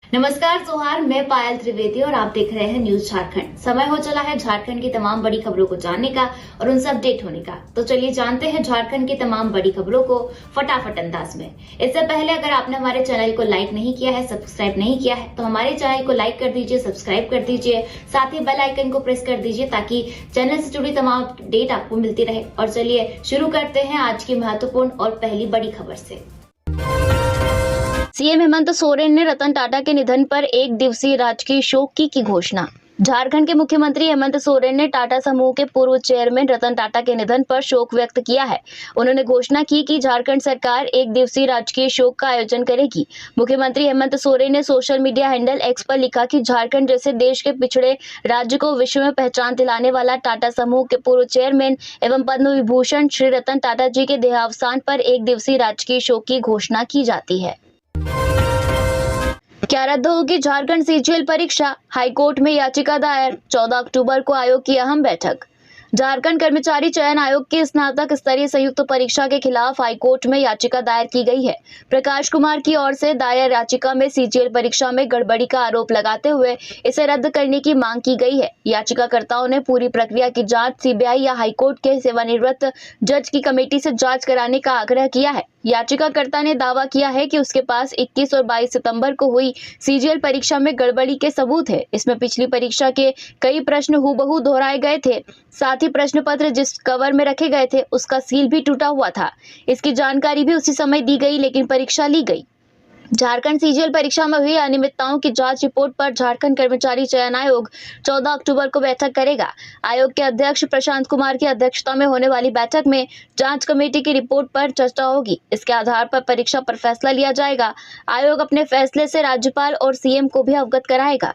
नमस्कार जोहार, मैं पायल त्रिवेदी और आप देख रहे हैं न्यूज झारखंड। समय हो चला है झारखंड की तमाम बड़ी खबरों को जानने का और उनसे अपडेट होने का। तो चलिए जानते हैं झारखंड की तमाम बड़ी खबरों को फटाफट अंदाज में। इससे पहले अगर आपने हमारे चैनल को लाइक नहीं किया है, सब्सक्राइब नहीं किया है, तो हमारे चैनल को लाइक कर दीजिए, सब्सक्राइब कर दीजिए, साथ ही बेल आइकन को प्रेस कर दीजिए ताकि चैनल से जुड़ी तमाम अपडेट आपको मिलती रहे। और चलिए शुरू करते हैं आज की महत्वपूर्ण और पहली बड़ी खबर से। सीएम हेमंत सोरेन ने रतन टाटा के निधन पर एक दिवसीय राजकीय शोक की घोषणा। झारखंड के मुख्यमंत्री हेमंत सोरेन ने टाटा समूह के पूर्व चेयरमैन रतन टाटा के निधन पर शोक व्यक्त किया है। उन्होंने घोषणा की कि झारखंड सरकार एक दिवसीय राजकीय शोक का आयोजन करेगी। मुख्यमंत्री हेमंत सोरेन ने सोशल मीडिया हैंडल एक्स पर लिखा कि झारखंड जैसे देश के पिछड़े राज्य को विश्व में पहचान दिलाने वाला टाटा समूह के पूर्व चेयरमैन एवं पद्म विभूषण श्री रतन टाटा जी के देहावसान पर एक दिवसीय राजकीय शोक की घोषणा की जाती है। क्या रद्द होगी झारखंड सीजीएल परीक्षा? हाईकोर्ट में याचिका दायर। 14 अक्टूबर को आयोग की अहम बैठक। झारखंड कर्मचारी चयन आयोग की स्नातक स्तरीय संयुक्त परीक्षा के खिलाफ हाईकोर्ट में याचिका दायर की गई है। प्रकाश कुमार की ओर से दायर याचिका में सीजीएल परीक्षा में गड़बड़ी का आरोप लगाते हुए इसे रद्द करने की मांग की गई है। याचिकाकर्ताओं ने पूरी प्रक्रिया की जांच सीबीआई या हाईकोर्ट के सेवानिवृत्त जज की कमेटी से जांच कराने का आग्रह किया है। याचिकाकर्ता ने दावा किया है कि उसके पास 21 और 22 सितंबर को हुई सीजीएल परीक्षा में गड़बड़ी के सबूत है। इसमें पिछली परीक्षा के कई प्रश्न हूबहू दोहराए गए थे। साथ ही प्रश्न पत्र जिस कवर में रखे गए थे उसका सील भी टूटा हुआ था। इसकी जानकारी भी उसी समय दी गई, लेकिन परीक्षा ली गई। झारखंड सीजीएल परीक्षा में हुई अनियमितताओं की जांच रिपोर्ट पर झारखंड कर्मचारी चयन आयोग 14 अक्टूबर को बैठक करेगा। आयोग के अध्यक्ष प्रशांत कुमार की अध्यक्षता में होने वाली बैठक में जांच कमेटी की रिपोर्ट पर चर्चा होगी। इसके आधार पर परीक्षा पर फैसला लिया जाएगा। आयोग अपने फैसले से राज्यपाल और सीएम को भी अवगत कराएगा।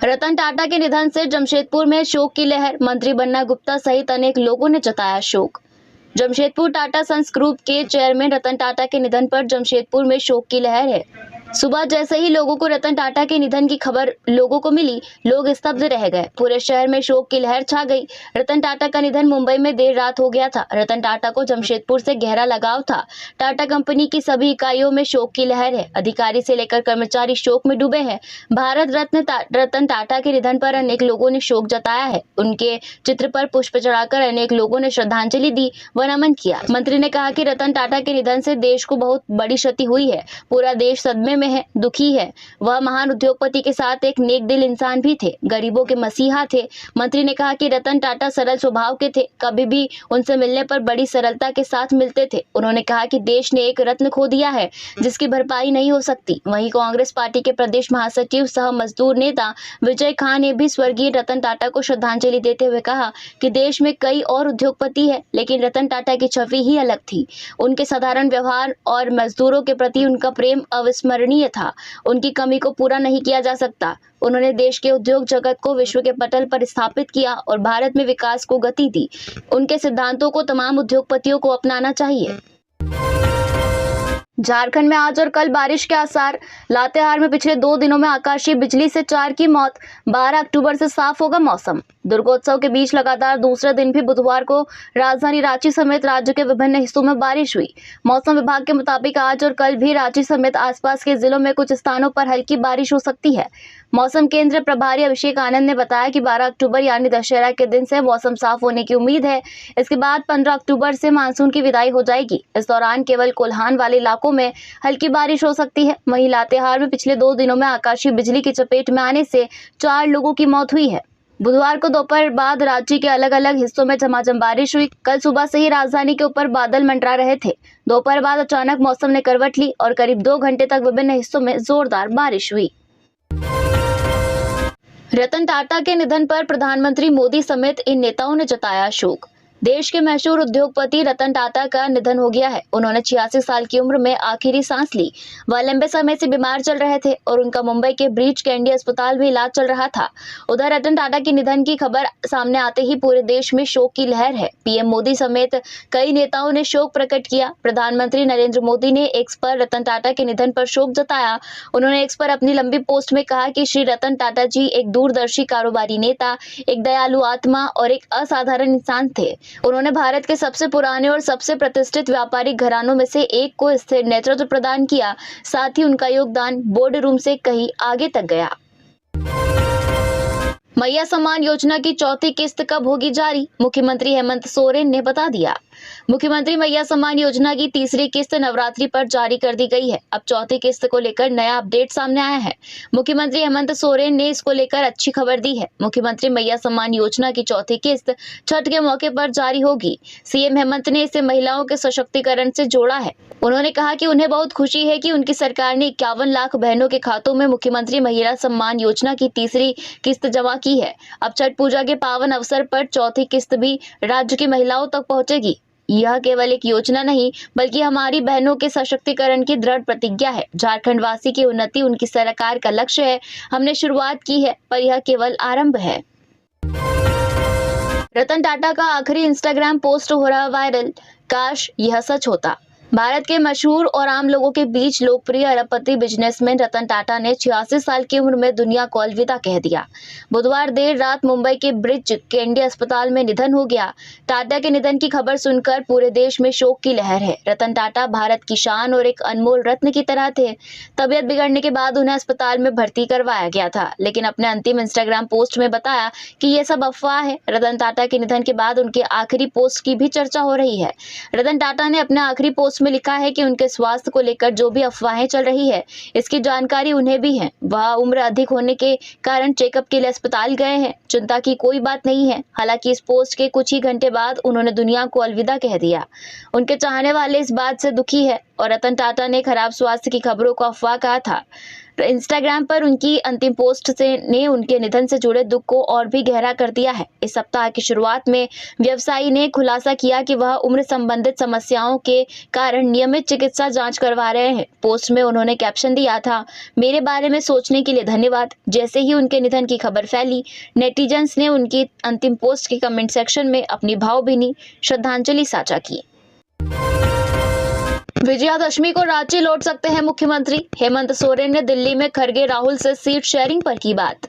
रतन टाटा के निधन से जमशेदपुर में शोक की लहर। मंत्री बन्ना गुप्ता सहित अनेक लोगों ने जताया शोक। जमशेदपुर टाटा सन्स ग्रुप के चेयरमैन रतन टाटा के निधन पर जमशेदपुर में शोक की लहर है। सुबह जैसे ही लोगों को रतन टाटा के निधन की खबर लोगों को मिली, लोग स्तब्ध रह गए। पूरे शहर में शोक की लहर छा गई। रतन टाटा का निधन मुंबई में देर रात हो गया था। रतन टाटा को जमशेदपुर से गहरा लगाव था। टाटा कंपनी की सभी इकाइयों में शोक की लहर है। अधिकारी से लेकर कर्मचारी शोक में डूबे हैं। भारत रत्न रतन टाटा के निधन पर अनेक लोगों ने शोक जताया है। उनके चित्र पर पुष्प चढ़ाकर अनेक लोगों ने श्रद्धांजलि दी व नमन किया। मंत्री ने कहा कि रतन टाटा के निधन से देश को बहुत बड़ी क्षति हुई है। पूरा देश सदमे में है, दुखी है। वह महान उद्योगपति के साथ एक नेक दिल इंसान भी थे, गरीबों के मसीहा थे। मंत्री ने कहा कि रतन टाटा सरल स्वभाव के थे, कभी भी उनसे मिलने पर बड़ी सरलता के साथ मिलते थे। उन्होंने कहा कि देश ने एक रत्न खो दिया है जिसकी भरपाई नहीं हो सकती। वहीं कांग्रेस पार्टी के प्रदेश महासचिव सह मजदूर नेता विजय खान ने भी स्वर्गीय रतन टाटा को श्रद्धांजलि देते हुए कहा कि देश में कई और उद्योगपति है, लेकिन रतन टाटा की छवि ही अलग थी। उनके साधारण व्यवहार और मजदूरों के प्रति उनका प्रेम अविस्मरणीय था। उनकी कमी को पूरा नहीं किया जा सकता। उन्होंने देश के उद्योग जगत को विश्व के पटल पर स्थापित किया और भारत में विकास को गति दी। उनके सिद्धांतों को तमाम उद्योगपतियों को अपनाना चाहिए। झारखंड में आज और कल बारिश के आसार। लातेहार में पिछले 2 दिनों में आकाशीय बिजली से 4 की मौत। 12 अक्टूबर से साफ होगा मौसम। दुर्गोत्सव के बीच लगातार दूसरे दिन भी बुधवार को राजधानी रांची समेत राज्य के विभिन्न हिस्सों में बारिश हुई। मौसम विभाग के मुताबिक आज और कल भी रांची समेत आसपास के जिलों में कुछ स्थानों पर हल्की बारिश हो सकती है। मौसम केंद्र प्रभारी अभिषेक आनंद ने बताया कि 12 अक्टूबर यानी दशहरा के दिन से मौसम साफ होने की उम्मीद है। इसके बाद 15 अक्टूबर से मानसून की विदाई हो जाएगी। इस दौरान केवल कोल्हान वाले इलाकों में हल्की बारिश हो सकती है। वहीं लातेहार में पिछले 2 दिनों में आकाशीय बिजली की चपेट में आने से 4 लोगों की मौत हुई है। बुधवार को दोपहर बाद राज्य के अलग अलग हिस्सों में झमाझम बारिश हुई। कल सुबह से ही राजधानी के ऊपर बादल मंडरा रहे थे। दोपहर बाद अचानक मौसम ने करवट ली और करीब 2 घंटे तक विभिन्न हिस्सों में जोरदार बारिश हुई। रतन टाटा के निधन पर प्रधानमंत्री मोदी समेत इन नेताओं ने जताया शोक। देश के मशहूर उद्योगपति रतन टाटा का निधन हो गया है। उन्होंने 86 साल की उम्र में आखिरी सांस ली। वह लंबे समय से बीमार चल रहे थे और उनका मुंबई के ब्रीच कैंडी अस्पताल में इलाज चल रहा था। उधर रतन टाटा के निधन की खबर सामने आते ही पूरे देश में शोक की लहर है। पीएम मोदी समेत कई नेताओं ने शोक प्रकट किया। प्रधानमंत्री नरेंद्र मोदी ने एक्स पर रतन टाटा के निधन पर शोक जताया। उन्होंने एक्स पर अपनी लंबी पोस्ट में कहा कि श्री रतन टाटा जी एक दूरदर्शी कारोबारी नेता, एक दयालु आत्मा और एक असाधारण इंसान थे। उन्होंने भारत के सबसे पुराने और सबसे प्रतिष्ठित व्यापारिक घरानों में से एक को स्थिर नेतृत्व प्रदान किया। साथ ही उनका योगदान बोर्ड रूम से कहीं आगे तक गया। मैया सम्मान योजना की चौथी किस्त कब होगी जारी, मुख्यमंत्री हेमंत सोरेन ने बता दिया। मुख्यमंत्री मैया सम्मान योजना की तीसरी किस्त नवरात्रि पर जारी कर दी गई है। अब चौथी किस्त को लेकर नया अपडेट सामने आया है। मुख्यमंत्री हेमंत सोरेन ने इसको लेकर अच्छी खबर दी है। मुख्यमंत्री मैया सम्मान योजना की चौथी किस्त छठ के मौके पर जारी होगी। सीएम हेमंत ने इसे महिलाओं के सशक्तिकरण से जोड़ा है। उन्होंने कहा कि उन्हें बहुत खुशी है कि उनकी सरकार ने 51 लाख बहनों के खातों में मुख्यमंत्री महिला सम्मान योजना की तीसरी किस्त जमा की है। अब छठ पूजा के पावन अवसर पर चौथी किस्त भी राज्य की महिलाओं तक पहुंचेगी। यह केवल एक योजना नहीं बल्कि हमारी बहनों के सशक्तिकरण की दृढ़ प्रतिज्ञा है। झारखंड वासी की उन्नति उनकी सरकार का लक्ष्य है। हमने शुरुआत की है पर यह केवल आरंभ है। रतन टाटा का आखिरी इंस्टाग्राम पोस्ट हो रहा वायरल, काश यह सच होता। भारत के मशहूर और आम लोगों के बीच लोकप्रिय अरबपति बिजनेसमैन रतन टाटा ने 86 साल की उम्र में दुनिया को अलविदा कह दिया। बुधवार देर रात मुंबई के ब्रिच कैंडी अस्पताल में निधन हो गया। टाटा के निधन की खबर सुनकर पूरे देश में शोक की लहर है। रतन टाटा भारत की शान और एक अनमोल रत्न की तरह थे। तबीयत बिगड़ने के बाद उन्हें अस्पताल में भर्ती करवाया गया था, लेकिन अपने अंतिम इंस्टाग्राम पोस्ट में बताया कि ये सब अफवाह है। रतन टाटा के निधन के बाद उनके आखिरी पोस्ट की भी चर्चा हो रही है। रतन टाटा ने अपने आखिरी पोस्ट में लिखा है कि उनके स्वास्थ्य को लेकर जो भी अफवाहें चल रही है इसकी जानकारी उन्हें भी है। वह उम्र अधिक होने के कारण चेकअप के लिए अस्पताल गए हैं। चिंता की कोई बात नहीं है। हालांकि इस पोस्ट के कुछ ही घंटे बाद उन्होंने दुनिया को अलविदा कह दिया। उनके चाहने वाले इस बात से दुखी है और रतन टाटा ने खराब स्वास्थ्य की खबरों को अफवाह कहा था। इंस्टाग्राम पर उनकी अंतिम पोस्ट ने उनके निधन से जुड़े दुख को और भी गहरा कर दिया है। इस सप्ताह की शुरुआत में व्यवसायी ने खुलासा किया कि वह उम्र संबंधित समस्याओं के कारण नियमित चिकित्सा जांच करवा रहे हैं। पोस्ट में उन्होंने कैप्शन दिया था, मेरे बारे में सोचने के लिए धन्यवाद। जैसे ही उनके निधन की खबर फैली, नेटिजन्स ने उनकी अंतिम पोस्ट के कमेंट सेक्शन में अपनी भावभीनी श्रद्धांजलि साझा की। विजयादशमी को रांची लौट सकते हैं मुख्यमंत्री, हेमंत सोरेन ने दिल्ली में खरगे राहुल से सीट शेयरिंग पर की बात।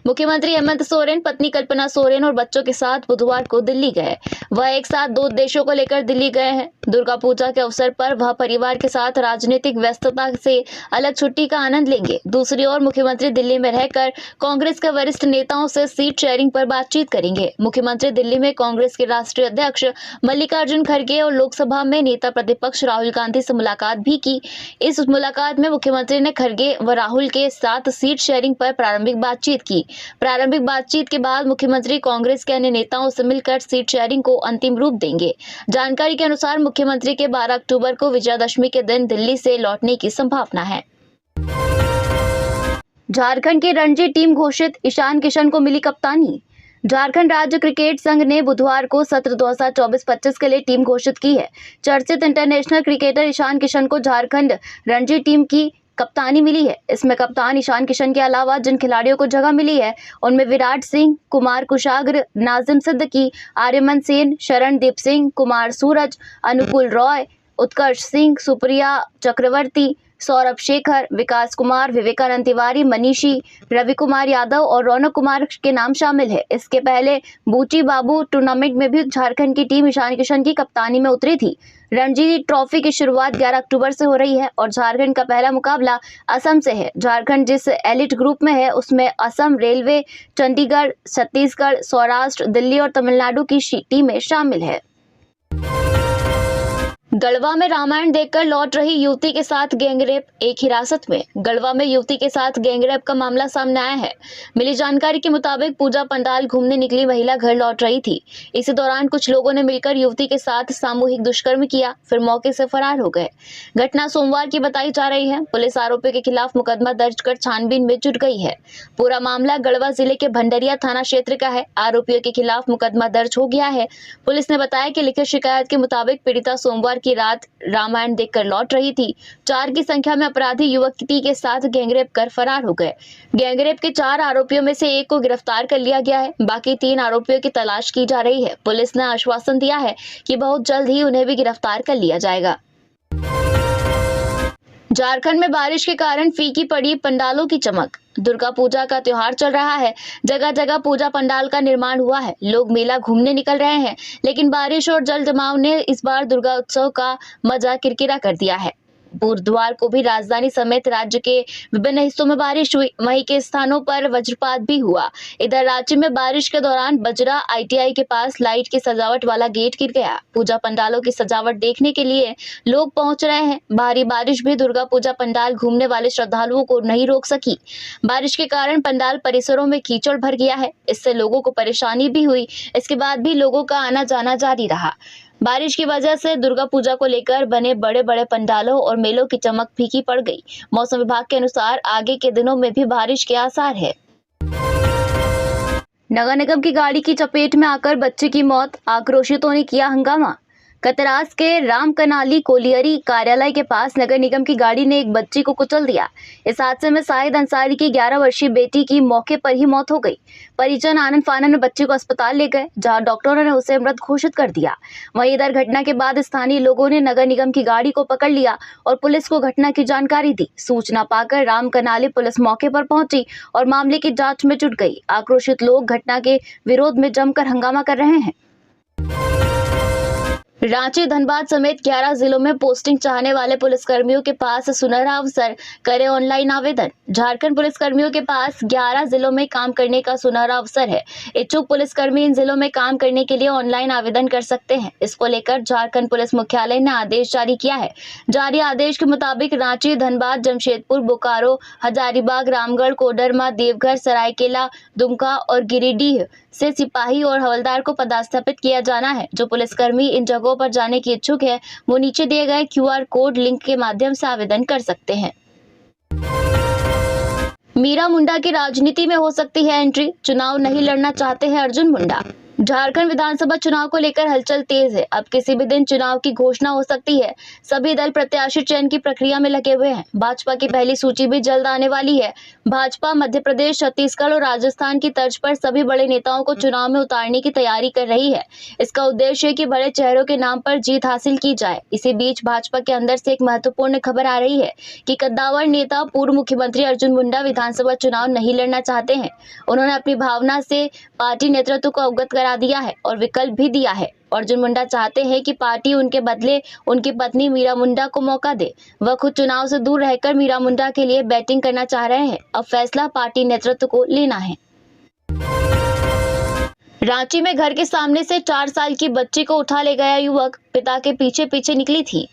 मुख्यमंत्री हेमंत सोरेन पत्नी कल्पना सोरेन और बच्चों के साथ बुधवार को दिल्ली गए। वह एक साथ 2 देशों को लेकर दिल्ली गए हैं। दुर्गा पूजा के अवसर पर वह परिवार के साथ राजनीतिक व्यस्तता से अलग छुट्टी का आनंद लेंगे। दूसरी ओर मुख्यमंत्री दिल्ली में रहकर कांग्रेस के वरिष्ठ नेताओं से सीट शेयरिंग पर बातचीत करेंगे। मुख्यमंत्री दिल्ली में कांग्रेस के राष्ट्रीय अध्यक्ष मल्लिकार्जुन खड़गे और लोकसभा में नेता प्रतिपक्ष राहुल गांधी से मुलाकात भी की। इस मुलाकात में मुख्यमंत्री ने खड़गे व राहुल के साथ सीट शेयरिंग पर प्रारंभिक बातचीत की। प्रारंभिक बातचीत के बाद मुख्यमंत्री कांग्रेस के अन्य नेताओं से मिलकर सीट शेयरिंग को अंतिम रूप देंगे। जानकारी के अनुसार मुख्यमंत्री के 12 अक्टूबर को विजयादशमी के दिन दिल्ली से लौटने की संभावना है। झारखंड की रणजी टीम घोषित, ईशान किशन को मिली कप्तानी। झारखंड राज्य क्रिकेट संघ ने बुधवार को सत्र 2024-25 के लिए टीम घोषित की है। चर्चित इंटरनेशनल क्रिकेटर ईशान किशन को झारखंड रणजी टीम की कप्तानी मिली है। इसमें कप्तान ईशान किशन के अलावा जिन खिलाड़ियों को जगह मिली है उनमें विराट सिंह, कुमार कुशाग्र, नाजिम सिद्दीकी, आर्यमन सेन, शरणदीप सिंह, कुमार सूरज, अनुकूल रॉय, उत्कर्ष सिंह, सुप्रिया चक्रवर्ती, सौरभ शेखर, विकास कुमार, विवेकानंद तिवारी, मनीषी, रवि कुमार यादव और रौनक कुमार के नाम शामिल है। इसके पहले बूची बाबू टूर्नामेंट में भी झारखंड की टीम ईशान किशन की कप्तानी में उतरी थी। रणजी ट्रॉफी की शुरुआत 11 अक्टूबर से हो रही है और झारखंड का पहला मुकाबला असम से है। झारखंड जिस एलिट ग्रुप में है उसमें असम, रेलवे, चंडीगढ़, छत्तीसगढ़, सौराष्ट्र, दिल्ली और तमिलनाडु की टीमें शामिल है। गढ़वा में रामायण देखकर लौट रही युवती के साथ गैंगरेप, एक हिरासत में। गढ़वा में युवती के साथ गैंगरेप का मामला सामने आया है। मिली जानकारी के मुताबिक पूजा पंडाल घूमने निकली महिला घर लौट रही थी। इसी दौरान कुछ लोगों ने मिलकर युवती के साथ सामूहिक दुष्कर्म किया, फिर मौके से फरार हो गए। घटना सोमवार की बताई जा रही है। पुलिस आरोपी के खिलाफ मुकदमा दर्ज कर छानबीन में जुट गई है। पूरा मामला गढ़वा जिले के भंडरिया थाना क्षेत्र का है। आरोपियों के खिलाफ मुकदमा दर्ज हो गया है। पुलिस ने बताया कि लिखित शिकायत के मुताबिक पीड़िता सोमवार की रात रामायण देखकर लौट रही थी। 4 की संख्या में अपराधी युवती के साथ गैंगरेप कर फरार हो गए। गैंगरेप के 4 आरोपियों में से एक को गिरफ्तार कर लिया गया है। बाकी 3 आरोपियों की तलाश की जा रही है। पुलिस ने आश्वासन दिया है कि बहुत जल्द ही उन्हें भी गिरफ्तार कर लिया जाएगा। झारखंड में बारिश के कारण फीकी पड़ी पंडालों की चमक। दुर्गा पूजा का त्योहार चल रहा है। जगह जगह पूजा पंडाल का निर्माण हुआ है। लोग मेला घूमने निकल रहे हैं, लेकिन बारिश और जल जमाव ने इस बार दुर्गा उत्सव का मजा किरकिरा कर दिया है। बुधवार को भी राजधानी समेत राज्य के विभिन्न हिस्सों में बारिश हुई। वहीं के स्थानों पर वज्रपात भी हुआ। इधर रांची में बारिश के दौरान बजरा ITI के पास लाइट की सजावट वाला गेट गिर गया। पूजा पंडालों की सजावट देखने के लिए लोग पहुंच रहे हैं। भारी बारिश भी दुर्गा पूजा पंडाल घूमने वाले श्रद्धालुओं को नहीं रोक सकी। बारिश के कारण पंडाल परिसरों में कीचड़ भर गया है। इससे लोगों को परेशानी भी हुई। इसके बाद भी लोगों का आना जाना जारी रहा। बारिश की वजह से दुर्गा पूजा को लेकर बने बड़े बड़े पंडालों और मेलों की चमक फीकी पड़ गई। मौसम विभाग के अनुसार आगे के दिनों में भी बारिश के आसार है। नगर निगम की गाड़ी की चपेट में आकर बच्चे की मौत, आक्रोशितों ने किया हंगामा। कतरास के रामकनाली कोलियरी कार्यालय के पास नगर निगम की गाड़ी ने एक बच्ची को कुचल दिया। इस हादसे में शाहिद अंसारी की 11 वर्षीय बेटी की मौके पर ही मौत हो गई। परिजन आनन फानन में बच्चे को अस्पताल ले गए, जहां डॉक्टरों ने उसे मृत घोषित कर दिया। वहीं इधर घटना के बाद स्थानीय लोगों ने नगर निगम की गाड़ी को पकड़ लिया और पुलिस को घटना की जानकारी दी। सूचना पाकर रामकनाली पुलिस मौके पर पहुंची और मामले की जांच में जुट गई। आक्रोशित लोग घटना के विरोध में जमकर हंगामा कर रहे हैं। रांची, धनबाद समेत 11 जिलों में पोस्टिंग चाहने वाले पुलिसकर्मियों के पास सुनहरा अवसर, करें ऑनलाइन आवेदन। झारखंड पुलिसकर्मियों के पास 11 जिलों में काम करने का सुनहरा अवसर है। इच्छुक पुलिसकर्मी इन जिलों में काम करने के लिए ऑनलाइन आवेदन कर सकते हैं। इसको लेकर झारखंड पुलिस मुख्यालय ने आदेश जारी किया है। जारी आदेश के मुताबिक रांची, धनबाद, जमशेदपुर, बोकारो, हजारीबाग, रामगढ़, कोडरमा, देवघर, सरायकेला, दुमका और गिरिडीह से सिपाही और हवलदार को पदस्थापित किया जाना है। जो पुलिसकर्मी इन जगहों पर जाने की इच्छुक है, वो नीचे दिए गए QR कोड लिंक के माध्यम से आवेदन कर सकते हैं। मीरा मुंडा की राजनीति में हो सकती है एंट्री, चुनाव नहीं लड़ना चाहते हैं अर्जुन मुंडा। झारखंड विधानसभा चुनाव को लेकर हलचल तेज है। अब किसी भी दिन चुनाव की घोषणा हो सकती है। सभी दल प्रत्याशी चयन की प्रक्रिया में लगे हुए हैं। भाजपा की पहली सूची भी जल्द आने वाली है। भाजपा मध्य प्रदेश, छत्तीसगढ़ और राजस्थान की तर्ज पर सभी बड़े नेताओं को चुनाव में उतारने की तैयारी कर रही है। इसका उद्देश्य है कि बड़े चेहरों के नाम पर जीत हासिल की जाए। इसी बीच भाजपा के अंदर से एक महत्वपूर्ण खबर आ रही है कि कद्दावर नेता पूर्व मुख्यमंत्री अर्जुन मुंडा विधानसभा चुनाव नहीं लड़ना चाहते हैं। उन्होंने अपनी भावना से पार्टी नेतृत्व को अवगत करा दिया है और विकल्प भी दिया है। अर्जुन मुंडा चाहते हैं कि पार्टी उनके बदले उनकी पत्नी मीरा मुंडा को मौका दे। वह खुद चुनाव से दूर रहकर मीरा मुंडा के लिए बैटिंग करना चाह रहे हैं। अब फैसला पार्टी नेतृत्व को लेना है। रांची में घर के सामने से 4 साल की बच्ची को उठा ले गया युवक, पिता के पीछे पीछे निकली थी।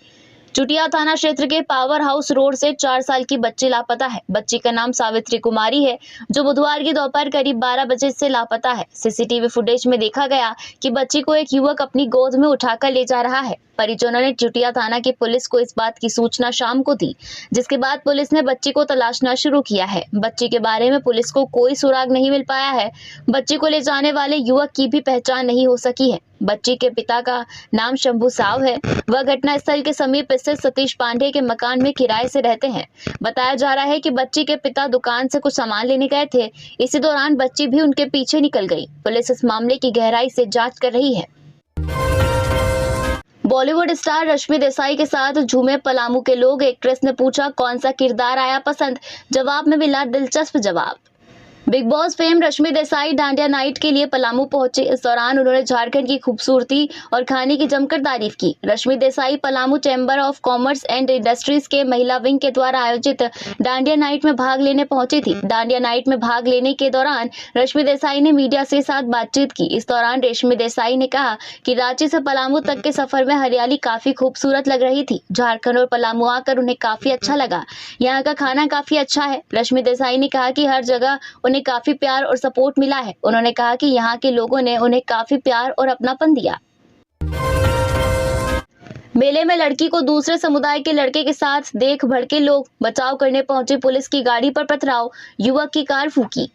चुटिया थाना क्षेत्र के पावर हाउस रोड से 4 साल की बच्ची लापता है। बच्ची का नाम सावित्री कुमारी है, जो बुधवार की दोपहर करीब 12 बजे से लापता है। CCTV फुटेज में देखा गया कि बच्ची को एक युवक अपनी गोद में उठाकर ले जा रहा है। परिजनों ने चुटिया थाना की पुलिस को इस बात की सूचना शाम को दी, जिसके बाद पुलिस ने बच्ची को तलाशना शुरू किया है। बच्ची के बारे में पुलिस को कोई सुराग नहीं मिल पाया है। बच्ची को ले जाने वाले युवक की भी पहचान नहीं हो सकी है। बच्ची के पिता का नाम शंभू साव है। वह घटनास्थल के समीप स्थित सतीश पांडे के मकान में किराए से रहते हैं। बताया जा रहा है कि बच्ची के पिता दुकान से कुछ सामान लेने गए थे। इसी दौरान बच्ची भी उनके पीछे निकल गई। पुलिस इस मामले की गहराई से जांच कर रही है। बॉलीवुड स्टार रश्मि देसाई के साथ झूमे पलामू के लोग। एक्ट्रेस ने पूछा कौन सा किरदार आया पसंद, जवाब में मिला दिलचस्प जवाब। Big boss fame Rashmi Desai dandiya night के लिए पलामू पहुंचे। इस दौरान उन्होंने झारखंड की खूबसूरती और खाने की जमकर तारीफ की। Rashmi Desai Palamu chamber of commerce and industries के महिला विंग के द्वारा आयोजित डांडिया नाइट में भाग लेने पहुंची थी। डांडिया नाइट में भाग लेने के दौरान रश्मि देसाई ने मीडिया से साथ बातचीत की। इस दौरान रश्मि देसाई ने कहा कि रांची से पलामू तक के सफर में हरियाली काफी खूबसूरत लग रही थी। झारखंड और पलामू आकर उन्हें काफी अच्छा लगा। यहाँ का खाना काफी अच्छा है। रश्मि देसाई ने कहा कि हर जगह उन्हें काफी प्यार और सपोर्ट मिला है। उन्होंने कहा कि यहाँ के लोगों ने उन्हें काफी प्यार और अपनापन दिया। मेले में लड़की को दूसरे समुदाय के लड़के के साथ देख भड़के लोग। बचाव करने पहुंचे पुलिस की गाड़ी पर पथराव, युवक की कार फूकी।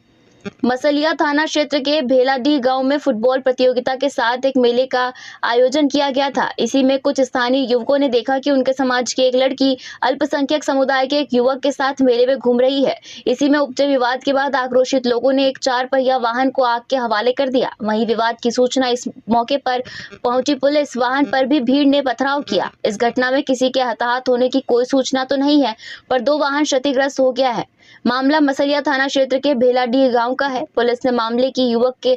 मसलिया थाना क्षेत्र के भेलाडीह गांव में फुटबॉल प्रतियोगिता के साथ एक मेले का आयोजन किया गया था। इसी में कुछ स्थानीय युवकों ने देखा कि उनके समाज की एक लड़की अल्पसंख्यक समुदाय के एक युवक के साथ मेले में घूम रही है। इसी में उपजे विवाद के बाद आक्रोशित लोगों ने एक 4 पहिया वाहन को आग के हवाले कर दिया। वहीं विवाद की सूचना इस मौके पर पहुंची पुलिस वाहन पर भी भीड़ ने पथराव किया। इस घटना में किसी के हताहत होने की कोई सूचना तो नहीं है, पर 2 वाहन क्षतिग्रस्त हो गया है। मामला मसलिया थाना क्षेत्र के भेलाडीह गांव का है। पुलिस ने मामले की युवक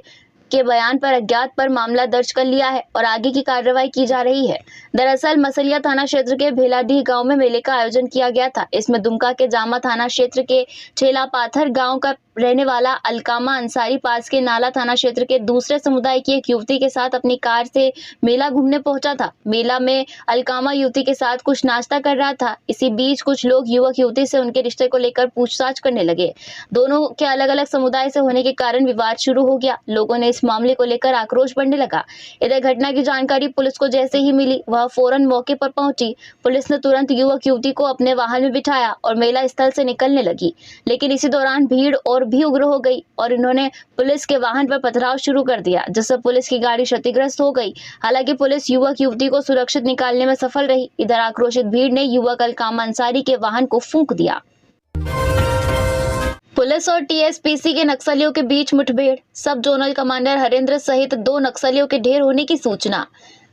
के बयान पर अज्ञात पर मामला दर्ज कर लिया है और आगे की कार्रवाई की जा रही है। दरअसल मसलिया थाना क्षेत्र के भेलाडीह गांव में मेले का आयोजन किया गया था। इसमें दुमका के जामा थाना क्षेत्र के छेला पाथर गांव का रहने वाला अलकामा अंसारी पास के नाला थाना क्षेत्र के दूसरे समुदाय की एक युवती के साथ अपनी कार से मेला घूमने पहुंचा था। मेला में अलकामा युवती के साथ कुछ नाश्ता कर रहा था। इसी बीच कुछ लोग युवक युवती से उनके रिश्ते को लेकर पूछताछ करने लगे। दोनों के अलग अलग समुदाय से होने के कारण विवाद शुरू हो गया। लोगों ने इस मामले को लेकर आक्रोश बढ़ने लगा। इधर घटना की जानकारी पुलिस को जैसे ही मिली, वह फौरन मौके पर पहुंची। पुलिस ने तुरंत युवक युवती को अपने वाहन में बिठाया और मेला स्थल से निकलने लगी। लेकिन इसी दौरान भीड़ और भी उग्र हो गई और इन्होंने पुलिस के वाहन पर पथराव शुरू कर दिया, जिससे पुलिस की गाड़ी क्षतिग्रस्त हो गई। हालांकि पुलिस युवक युवती को सुरक्षित निकालने में सफल रही। इधर आक्रोशित भीड़ ने युवक अलकामा अंसारी के वाहन को फूंक दिया। पुलिस और टीएसपीसी के नक्सलियों के बीच मुठभेड़, सब जोनल कमांडर हरेंद्र सहित 2 नक्सलियों के ढेर होने की सूचना।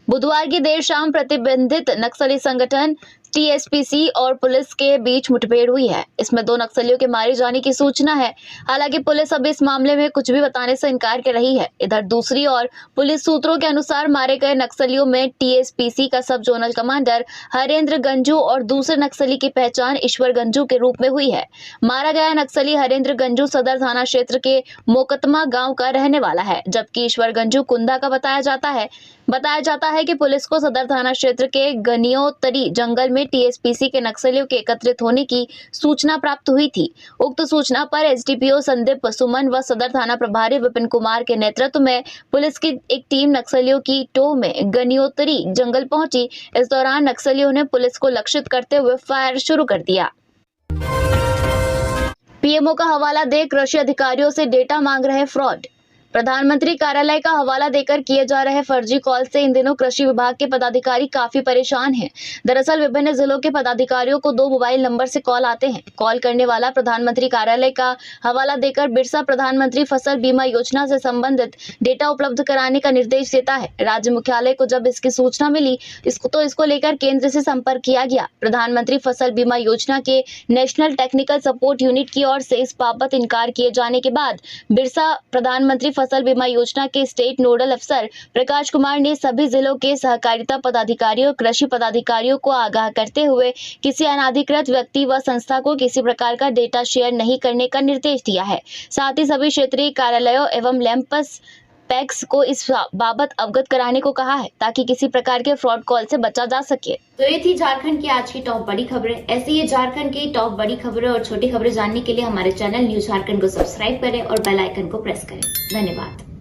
बुधवार की देर शाम प्रतिबंधित नक्सली संगठन टीएसपीसी और पुलिस के बीच मुठभेड़ हुई है। इसमें 2 नक्सलियों के मारे जाने की सूचना है। हालांकि पुलिस अब इस मामले में कुछ भी बताने से इनकार कर रही है। इधर दूसरी ओर पुलिस सूत्रों के अनुसार मारे गए नक्सलियों में टीएसपीसी का सब जोनल कमांडर हरेंद्र गंजू और दूसरे नक्सली की पहचान ईश्वर गंजू के रूप में हुई है। मारा गया नक्सली हरेंद्र गंजू सदर थाना क्षेत्र के मोकतमा गाँव का रहने वाला है, जबकि ईश्वर गंजू कुंदा का बताया जाता है कि पुलिस को सदर थाना क्षेत्र के गनियोतरी जंगल में टीएसपीसी के नक्सलियों के एकत्रित होने की सूचना प्राप्त हुई थी। उक्त सूचना पर एसडीपीओ संदीप सुमन व सदर थाना प्रभारी विपिन कुमार के नेतृत्व में पुलिस की एक टीम नक्सलियों की टो में गनियोतरी जंगल पहुंची। इस दौरान नक्सलियों ने पुलिस को लक्षित करते हुए फायर शुरू कर दिया। पीएमओ का हवाला दे कृषि अधिकारियों से डेटा मांग रहे फ्रॉड। प्रधानमंत्री कार्यालय का हवाला देकर किए जा रहे फर्जी कॉल से इन दिनों कृषि विभाग के पदाधिकारी काफी परेशान हैं। दरअसल विभिन्न जिलों के पदाधिकारियों को 2 मोबाइल नंबर से कॉल आते हैं। कॉल करने वाला प्रधानमंत्री कार्यालय का हवाला देकर बिरसा प्रधानमंत्री फसल बीमा योजना से संबंधित डेटा उपलब्ध कराने का निर्देश देता है। राज्य मुख्यालय को जब इसकी सूचना मिली इसको लेकर केंद्र से संपर्क किया गया। प्रधानमंत्री फसल बीमा योजना के नेशनल टेक्निकल सपोर्ट यूनिट की ओर से इस बाबत इनकार किए जाने के बाद बिरसा प्रधानमंत्री फसल बीमा योजना के स्टेट नोडल अफसर प्रकाश कुमार ने सभी जिलों के सहकारिता पदाधिकारियों और कृषि पदाधिकारियों को आगाह करते हुए किसी अनाधिकृत व्यक्ति व संस्था को किसी प्रकार का डेटा शेयर नहीं करने का निर्देश दिया है। साथ ही सभी क्षेत्रीय कार्यालयों एवं लैंपस पैक्स को इस बाबत अवगत कराने को कहा है, ताकि किसी प्रकार के फ्रॉड कॉल से बचा जा सके। तो ये थी झारखंड की आज की टॉप बड़ी खबरें। ऐसे ही झारखंड की टॉप बड़ी खबरें और छोटी खबरें जानने के लिए हमारे चैनल न्यूज झारखंड को सब्सक्राइब करें और बेल आइकन को प्रेस करें। धन्यवाद।